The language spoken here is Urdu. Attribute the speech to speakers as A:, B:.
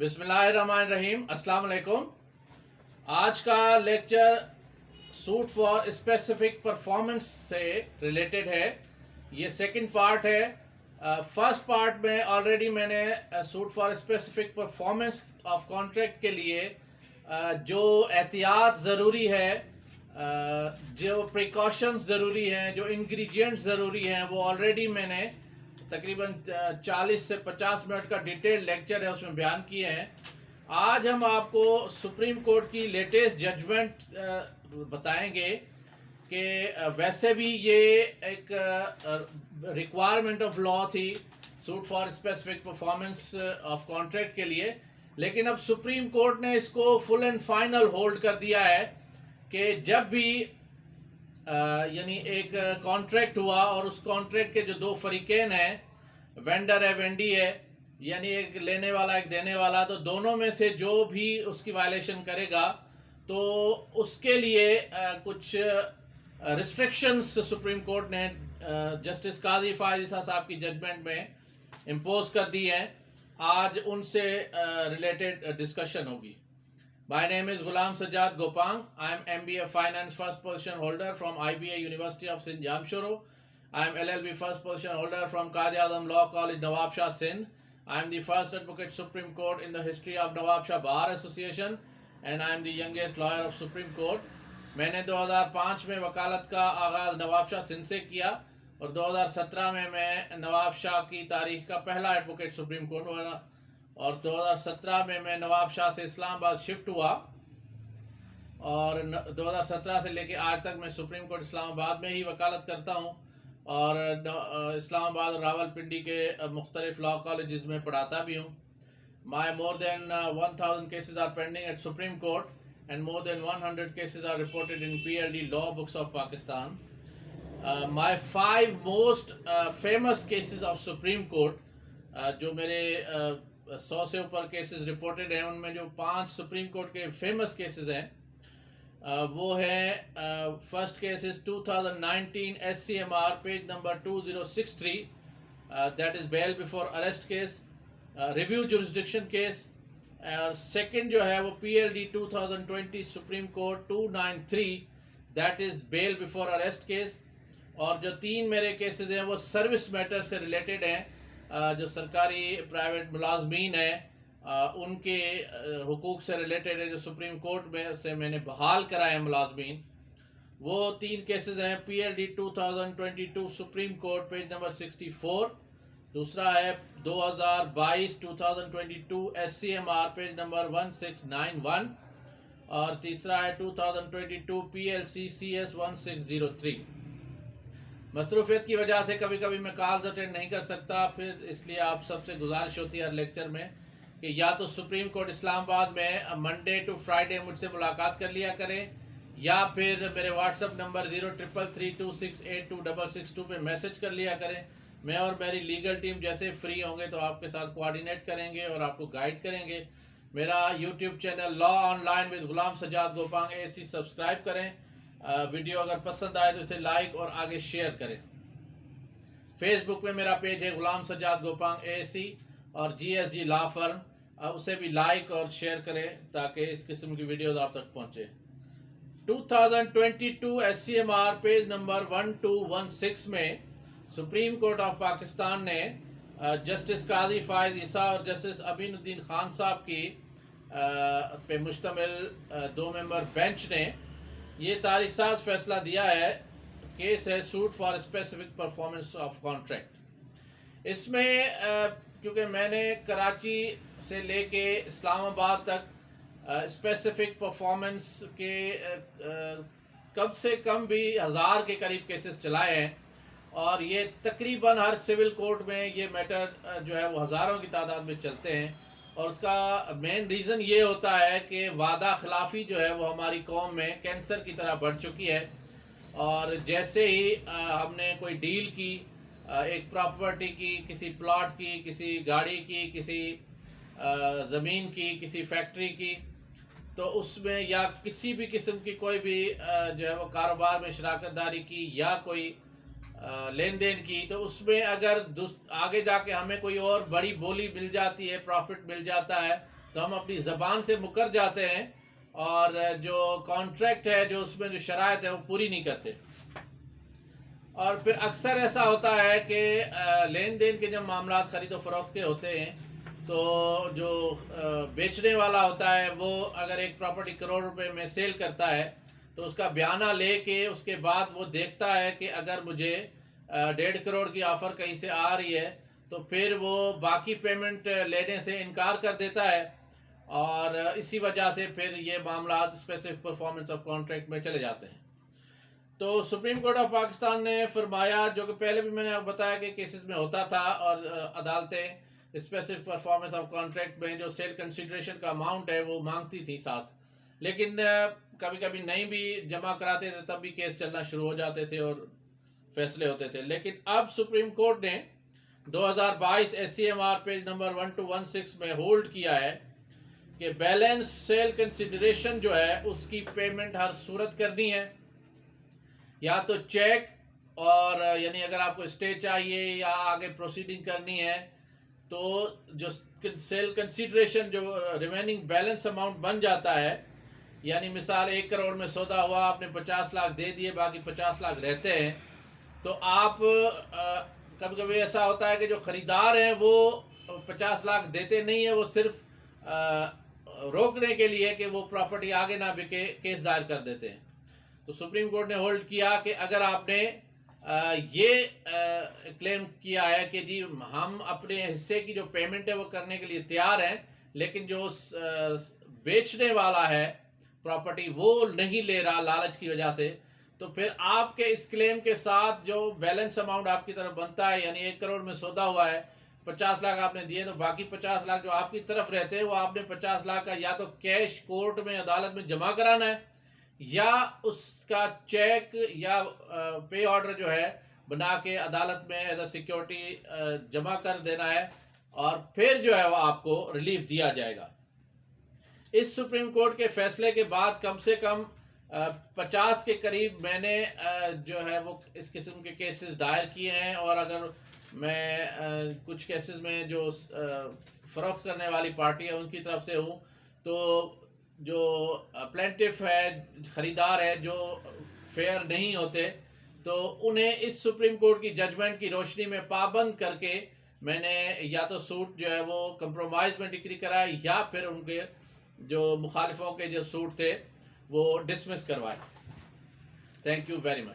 A: بسم اللہ الرحمن الرحیم. السلام علیکم. آج کا lecture suit for specific performance سے ریلیٹڈ ہے. یہ سیکنڈ پارٹ ہے. فرسٹ پارٹ میں آلریڈی میں نے suit for specific performance of contract کے لیے جو احتیاط ضروری ہے، جو پریکاشنز ضروری ہیں، جو انگریڈینٹس ضروری ہیں، وہ آلریڈی میں نے تقریباً 40 سے 50 منٹ کا ڈیٹیل لیکچر ہے، اس میں بیان کیے ہیں. آج ہم آپ کو سپریم کورٹ کی لیٹسٹ ججمنٹ بتائیں گے کہ ویسے بھی یہ ایک ریکوائرمنٹ آف لا تھی suit for specific performance of contract کے لیے، لیکن اب سپریم کورٹ نے اس کو فل اینڈ فائنل ہولڈ کر دیا ہے کہ جب بھی یعنی ایک کانٹریکٹ ہوا اور اس کانٹریکٹ کے جو دو فریقین ہیں، وینڈر ہے وینڈی ہے، یعنی ایک لینے والا ایک دینے والا، تو دونوں میں سے جو بھی اس کی وائلیشن کرے گا تو اس کے لیے کچھ ریسٹرکشنز سپریم کورٹ نے جسٹس قاضی فائز عیسیٰ صاحب کی ججمنٹ میں امپوز کر دی ہیں. آج ان سے ریلیٹڈ ڈسکشن ہوگی. My name is Ghulam Sajjad Gopang. I am MBA Finance first position holder from IBA University of Sindh Jamshoro. I am LLB first position holder from Quaid-e-Azam Law College Nawab Shah Sindh. I am the first advocate Supreme Court in the history of Nawab Shah Bar Association and I am the youngest lawyer of Supreme Court. میں نے 2005 میں وکالت کا آغاز نواب شاہ سندھ سے کیا اور 2017 میں نواب شاہ کی تاریخ کا پہلا ایڈوکیٹ سپریم کورٹ ہوا اور 2017 میں نواب شاہ سے اسلام آباد شفٹ ہوا اور 2017 سے لے کے آج تک میں سپریم کورٹ اسلام آباد میں ہی وکالت کرتا ہوں اور اسلام آباد اور راول پنڈی کے مختلف لاء کالجز میں پڑھاتا بھی ہوں. My more than 1000 cases are pending at Supreme Court and more than 100 cases are reported in PLD law books of Pakistan. My 5 most famous cases of Supreme Court جو میرے 100 سے اوپر کیسز رپورٹڈ ہیں، ان میں جو 5 سپریم کورٹ کے فیمس کیسز ہیں وہ ہیں first case is 2019 SCMR page number 2063 that is bail before arrest case review jurisdiction case. اور سیکنڈ جو ہے وہ PLD 2020 supreme court 293 that is bail before arrest case. اور جو 3 میرے کیسز ہیں وہ سروس میٹر سے ریلیٹڈ ہیں، جو سرکاری پرائیویٹ ملازمین ہیں ان کے حقوق سے ریلیٹڈ ہے، جو سپریم کورٹ میں سے میں نے بحال کرائے ہیں ملازمین. وہ 3 کیسز ہیں PLD 2022 supreme court page number 64، دوسرا ہے 2022 2022 SCMR پیج نمبر 1691 اور تیسرا ہے 2022 PLC CS 1603. مصروفیت کی وجہ سے کبھی کبھی میں کالز اٹینڈ نہیں کر سکتا، پھر اس لیے آپ سب سے گزارش ہوتی ہے ہر لیکچر میں کہ یا تو سپریم کورٹ اسلام آباد میں منڈے ٹو فرائیڈے مجھ سے ملاقات کر لیا کریں یا پھر میرے واٹس ایپ نمبر 0333268266 پہ میسج کر لیا کریں. میں اور میری لیگل ٹیم جیسے فری ہوں گے تو آپ کے ساتھ کوآرڈینیٹ کریں گے اور آپ کو گائیڈ کریں گے. میرا YouTube channel law on line with Ghulam Sajjad Gopang AC subscribe کریں. ویڈیو اگر پسند آئے تو اسے لائک اور آگے شیئر کریں. فیس بک میں میرا پیج ہے غلام سجاد گوپانگ AC اور GSG لا فرم، اسے بھی لائک اور شیئر کریں تاکہ اس قسم کی ویڈیوز آپ تک پہنچے. 2022 SCMR پیج نمبر 1216 میں سپریم کورٹ آف پاکستان نے جسٹس قاضی فائز عیسیٰ اور جسٹس امین الدین خان صاحب کی پہ مشتمل 2 ممبر بینچ نے یہ تاریخ ساز فیصلہ دیا ہے. کیس ہے suit for specific performance of contract. اس میں کیونکہ میں نے کراچی سے لے کے اسلام آباد تک اسپیسیفک پرفارمنس کے کم سے کم بھی 1000 کے قریب کیسز چلائے ہیں اور یہ تقریباً ہر سول کورٹ میں یہ میٹر جو ہے وہ ہزاروں کی تعداد میں چلتے ہیں. اور اس کا مین ریزن یہ ہوتا ہے کہ وعدہ خلافی جو ہے وہ ہماری قوم میں کینسر کی طرح بڑھ چکی ہے اور جیسے ہی ہم نے کوئی ڈیل کی، ایک پراپرٹی کی، کسی پلاٹ کی، کسی گاڑی کی، کسی زمین کی، کسی فیکٹری کی، تو اس میں یا کسی بھی قسم کی کوئی بھی جو ہے وہ کاروبار میں شراکت داری کی یا کوئی لین دین کی، تو اس میں اگر آگے جا کے ہمیں کوئی اور بڑی بولی مل جاتی ہے، پروفٹ مل جاتا ہے، تو ہم اپنی زبان سے مکر جاتے ہیں اور جو کانٹریکٹ ہے جو اس میں جو شرائط ہے وہ پوری نہیں کرتے. اور پھر اکثر ایسا ہوتا ہے کہ لین دین کے جب معاملات خرید و فروخت کے ہوتے ہیں تو جو بیچنے والا ہوتا ہے وہ اگر ایک پراپرٹی کروڑ روپے میں سیل کرتا ہے تو اس کا بیانہ لے کے اس کے بعد وہ دیکھتا ہے کہ اگر مجھے 1.5 کروڑ کی آفر کہیں سے آ رہی ہے تو پھر وہ باقی پیمنٹ لینے سے انکار کر دیتا ہے اور اسی وجہ سے پھر یہ معاملات اسپیسیفک پرفارمنس آف کانٹریکٹ میں چلے جاتے ہیں. تو سپریم کورٹ آف پاکستان نے فرمایا, جو کہ پہلے بھی میں نے بتایا کہ کیسز میں ہوتا تھا اور عدالتیں اسپیسیفک پرفارمنس آف کانٹریکٹ میں جو سیل کنسیڈریشن کا اماؤنٹ ہے وہ مانگتی تھی ساتھ, لیکن کبھی کبھی نہیں بھی جمع کراتے تھے تب بھی کیس چلنا شروع ہو جاتے تھے اور فیصلے ہوتے تھے. لیکن اب سپریم کورٹ نے 2022 SCMR پیج نمبر 1216 میں ہولڈ کیا ہے کہ بیلنس سیل کنسیڈریشن جو ہے اس کی پیمنٹ ہر صورت کرنی ہے, یا تو چیک اور یعنی اگر آپ کو اسٹے چاہیے یا آگے پروسیڈنگ کرنی ہے تو جو سیل کنسیڈریشن جو ریمیننگ بیلنس اماؤنٹ بن جاتا ہے, یعنی مثال 1 کروڑ میں سودا ہوا, آپ نے 50 لاکھ دے دیے, باقی 50 لاکھ رہتے ہیں, تو آپ کبھی کبھی ایسا ہوتا ہے کہ جو خریدار ہیں وہ 50 لاکھ دیتے نہیں ہیں, وہ صرف روکنے کے لیے کہ وہ پراپرٹی آگے نہ بکے کیس دائر کر دیتے ہیں. تو سپریم کورٹ نے ہولڈ کیا کہ اگر آپ نے یہ کلیم کیا ہے کہ جی ہم اپنے حصے کی جو پیمنٹ ہے وہ کرنے کے لیے تیار ہیں, لیکن جو بیچنے والا ہے پراپرٹی وہ نہیں لے رہا لالچ کی وجہ سے, تو پھر آپ کے اس کلیم کے ساتھ جو بیلنس اماؤنٹ آپ کی طرف بنتا ہے, یعنی 1 کروڑ میں سودا ہوا ہے, 50 لاکھ آپ نے دیے, تو باقی 50 لاکھ جو آپ کی طرف رہتے ہیں وہ آپ نے 50 لاکھ کا یا تو کیش کورٹ میں عدالت میں جمع کرانا ہے, یا اس کا چیک یا پے آرڈر جو ہے بنا کے عدالت میں ایز اے سیکیورٹی جمع کر دینا ہے, اور پھر جو ہے وہ آپ کو ریلیف دیا جائے گا. اس سپریم کورٹ کے فیصلے کے بعد کم سے کم 50 کے قریب میں نے جو ہے وہ اس قسم کے کیسز دائر کیے ہیں, اور اگر میں کچھ کیسز میں جو فروخت کرنے والی پارٹی ہے ان کی طرف سے ہوں, تو جو پلینٹف ہے, خریدار ہے, جو فیئر نہیں ہوتے, تو انہیں اس سپریم کورٹ کی ججمنٹ کی روشنی میں پابند کر کے میں نے یا تو سوٹ جو ہے وہ کمپرومائز میں ڈکری کرائے یا پھر ان کے جو مخالفوں کے جو سوٹ تھے وہ ڈسمس کروائے. Thank you very much.